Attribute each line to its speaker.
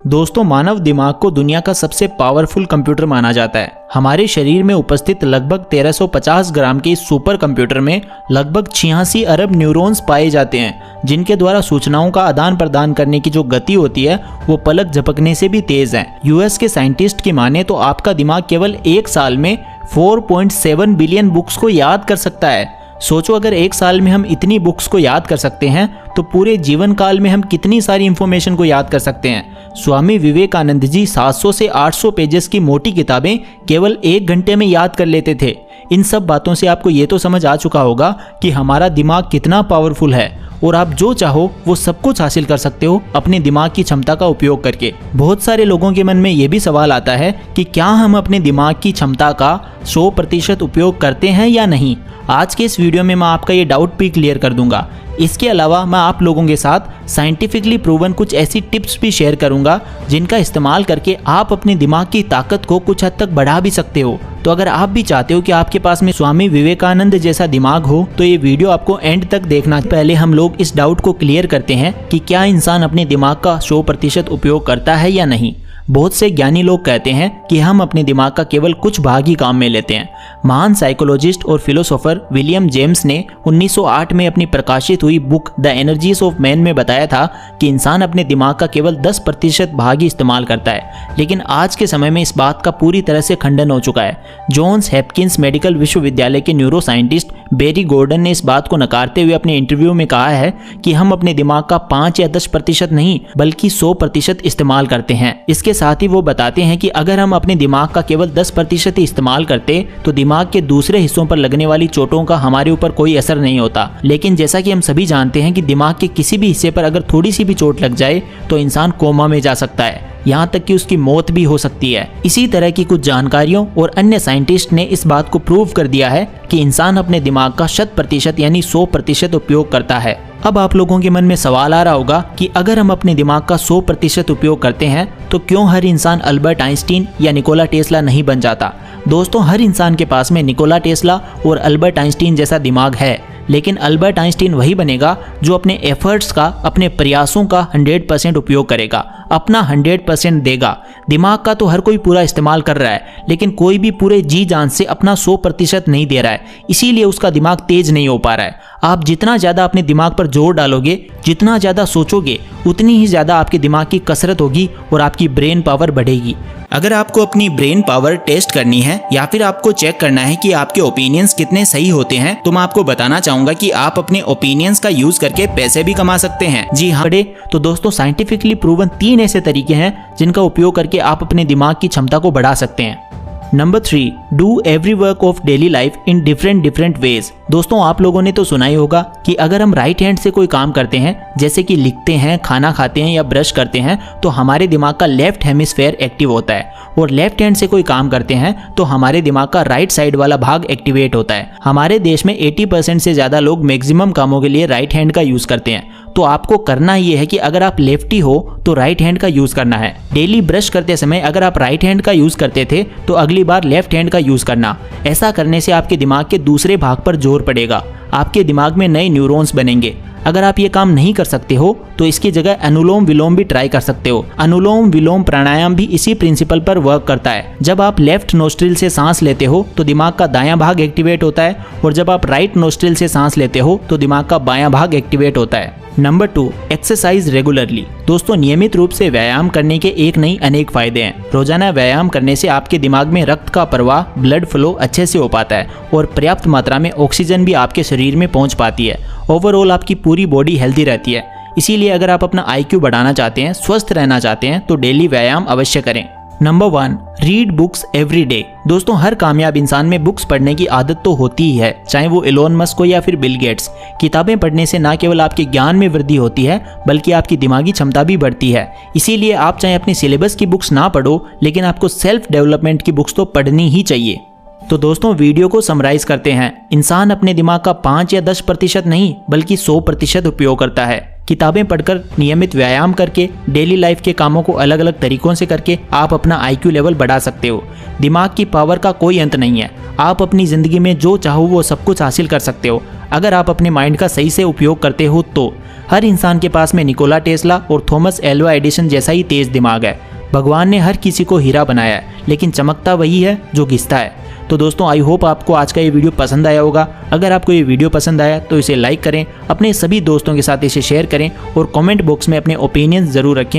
Speaker 1: दोस्तों, मानव दिमाग को दुनिया का सबसे पावरफुल कंप्यूटर माना जाता है। हमारे शरीर में उपस्थित लगभग 1350 ग्राम के इस सुपर कंप्यूटर में लगभग 86 अरब न्यूरॉन्स पाए जाते हैं, जिनके द्वारा सूचनाओं का आदान प्रदान करने की जो गति होती है वो पलक झपकने से भी तेज है। यूएस के साइंटिस्ट की माने तो आपका दिमाग केवल एक साल में 4.7 बिलियन बुक्स को याद कर सकता है। सोचो, अगर एक साल में हम इतनी बुक्स को याद कर सकते हैं तो पूरे जीवन काल में हम कितनी सारी इंफॉर्मेशन को याद कर सकते हैं। स्वामी विवेकानंद जी 700 से 800 पेजेस की मोटी किताबें केवल 1 घंटे में याद कर लेते थे। इन सब बातों से आपको ये तो समझ आ चुका होगा कि हमारा दिमाग कितना पावरफुल है और आप जो चाहो वो सब कुछ हासिल कर सकते हो अपने दिमाग की क्षमता का उपयोग करके। बहुत सारे लोगों के मन में ये भी सवाल आता है कि क्या हम अपने दिमाग की क्षमता का 100% उपयोग करते हैं या नहीं। आज के इस वीडियो में मैं आपका ये डाउट भी क्लियर कर दूंगा। इसके अलावा मैं आप लोगों के साथ साइंटिफिकली प्रूवन कुछ ऐसी टिप्स भी शेयर करूंगा जिनका इस्तेमाल करके आप अपने दिमाग की ताकत को कुछ हद तक बढ़ा भी सकते हो। तो अगर आप भी चाहते हो कि आपके पास में स्वामी विवेकानंद जैसा दिमाग हो तो ये वीडियो आपको एंड तक देखना। पहले हम लोग इस डाउट को क्लियर करते हैं कि क्या इंसान अपने दिमाग का 100% उपयोग करता है या नहीं। बहुत से ज्ञानी लोग कहते हैं कि हम अपने दिमाग का केवल कुछ भाग ही काम में लेते हैं। महान साइकोलॉजिस्ट और फिलोसोफर विलियम जेम्स ने 1908 में अपनी प्रकाशित हुई book the energies of man में बताया था कि इंसान अपने दिमाग का केवल 10% भाग ही इस्तेमाल करता है। लेकिन आज के समय में इस बात का पूरी तरह से खंडन हो चुका है। जॉन्स हॉपकिंस मेडिकल विश्वविद्यालय के न्यूरो साइंटिस्ट बेरी गॉर्डन ने इस बात को नकारते हुए अपने इंटरव्यू में कहा है कि हम अपने दिमाग का 5 या 10% नहीं बल्कि 100% इस्तेमाल करते हैं। इसके साथ ही वो बताते हैं कि अगर हम अपने दिमाग का केवल 10% ही इस्तेमाल करते तो दिमाग के दूसरे हिस्सों पर लगने वाली चोटों का हमारे ऊपर कोई असर नहीं होता। लेकिन जैसा कि हम सभी जानते हैं कि दिमाग के किसी भी हिस्से पर अगर थोड़ी सी भी चोट लग जाए तो इंसान कोमा में जा सकता है, यहाँ तक कि उसकी मौत भी हो सकती है। इसी तरह की कुछ जानकारियों और अन्य साइंटिस्ट ने इस बात को प्रूव कर दिया है कि इंसान अपने दिमाग का 100% यानी 100% उपयोग करता है। अब आप लोगों के मन में सवाल आ रहा होगा कि अगर हम अपने दिमाग का 100% उपयोग करते हैं तो क्यों हर इंसान अल्बर्ट आइंस्टीन या निकोला टेस्ला नहीं बन जाता। दोस्तों, हर इंसान के पास में निकोला टेस्ला और अल्बर्ट आइंस्टीन जैसा दिमाग है, लेकिन अल्बर्ट आइंस्टीन वही बनेगा जो अपने एफर्ट्स का, अपने प्रयासों का 100% उपयोग करेगा, अपना 100% देगा। दिमाग का तो हर कोई पूरा इस्तेमाल कर रहा है, लेकिन कोई भी पूरे जी जान से अपना 100% नहीं दे रहा है, इसीलिए उसका दिमाग तेज नहीं हो पा रहा है। आप जितना ज़्यादा अपने दिमाग पर जोर डालोगे, जितना ज़्यादा सोचोगे, उतनी ही ज़्यादा आपके दिमाग की कसरत होगी और आपकी ब्रेन पावर बढ़ेगी। अगर आपको अपनी ब्रेन पावर टेस्ट करनी है या फिर आपको चेक करना है कि आपके ओपिनियंस कितने सही होते हैं तो मैं आपको बताना चाहूंगा कि आप अपने ओपिनियंस का यूज करके पैसे भी कमा सकते हैं। जी हाँ, तो दोस्तों, साइंटिफिकली प्रूवन 3 ऐसे तरीके हैं जिनका उपयोग करके आप अपने दिमाग की क्षमता को बढ़ा सकते हैं। Number 3, do every work of daily life in different ways. दोस्तों, आप लोगों ने तो सुना ही होगा कि अगर हम राइट हैंड से कोई काम करते हैं, जैसे कि लिखते हैं, खाना खाते हैं या ब्रश करते हैं, तो हमारे दिमाग का लेफ्ट हेमिस्फेयर एक्टिव होता है, और लेफ्ट हैंड से कोई काम करते हैं तो हमारे दिमाग का राइट साइड वाला भाग एक्टिवेट होता है। हमारे देश में 80% से ज़्यादा लोग मैक्सिमम कामों के लिए राइट हैंड का यूज़ करते हैं। तो आपको करना ये है कि अगर आप लेफ्टी हो तो राइट हैंड का यूज़ करना है। डेली ब्रश करते समय अगर आप राइट हैंड का यूज़ करते थे तो अगली बार लेफ्ट हैंड का यूज़ करना। ऐसा करने से आपके दिमाग के दूसरे भाग पर जोर पड़ेगा, आपके दिमाग में नए न्यूरॉन्स बनेंगे। अगर आप ये काम नहीं कर सकते हो तो इसकी जगह अनुलोम विलोम भी ट्राई कर सकते हो। अनुलोम विलोम प्राणायाम भी इसी प्रिंसिपल पर वर्क करता है। जब आप लेफ्ट नोस्ट्रिल से सांस लेते हो तो दिमाग का दायां भाग एक्टिवेट होता है, और जब आप राइट नोस्ट्रिल से सांस लेते हो तो दिमाग का बायां भाग एक्टिवेट होता है। Number 2, exercise regularly. दोस्तों, नियमित रूप से व्यायाम करने के एक नहीं अनेक फायदे हैं। रोजाना व्यायाम करने से आपके दिमाग में रक्त का प्रवाह, ब्लड फ्लो अच्छे से हो पाता है और पर्याप्त मात्रा में ऑक्सीजन भी आपके शरीर में पहुंच पाती है। ओवरऑल आपकी पूरी बॉडी हेल्दी रहती है। इसीलिए अगर आप अपना IQ बढ़ाना चाहते हैं, स्वस्थ रहना चाहते हैं, तो डेली व्यायाम अवश्य करें। Number 1, read books every day. दोस्तों, हर कामयाब इंसान में बुक्स पढ़ने की आदत तो होती ही है, चाहे वो एलोन मस्क हो या फिर बिल गेट्स। किताबें पढ़ने से न केवल आपके ज्ञान में वृद्धि होती है बल्कि आपकी दिमागी क्षमता भी बढ़ती है। इसीलिए आप चाहे अपनी सिलेबस की बुक्स ना पढ़ो, लेकिन आपको सेल्फ डेवलपमेंट की बुक्स तो पढ़नी ही चाहिए। तो दोस्तों, वीडियो को समराइज करते हैं। इंसान अपने दिमाग का 5 या 10% नहीं बल्कि 100% उपयोग करता है। किताबें पढ़कर, नियमित व्यायाम करके, डेली लाइफ के कामों को अलग अलग तरीकों से करके आप अपना IQ लेवल बढ़ा सकते हो। दिमाग की पावर का कोई अंत नहीं है। आप अपनी ज़िंदगी में जो चाहो वो सब कुछ हासिल कर सकते हो अगर आप अपने माइंड का सही से उपयोग करते हो तो। हर इंसान के पास में निकोला टेस्ला और थॉमस एल्वा एडिसन जैसा ही तेज दिमाग है। भगवान ने हर किसी को हीरा बनाया है, लेकिन चमकता वही है जो घिसता है। तो दोस्तों, आई होप आपको आज का ये वीडियो पसंद आया होगा। अगर आपको ये वीडियो पसंद आया तो इसे लाइक करें, अपने सभी दोस्तों के साथ इसे शेयर करें और कमेंट बॉक्स में अपने ओपिनियन ज़रूर रखें।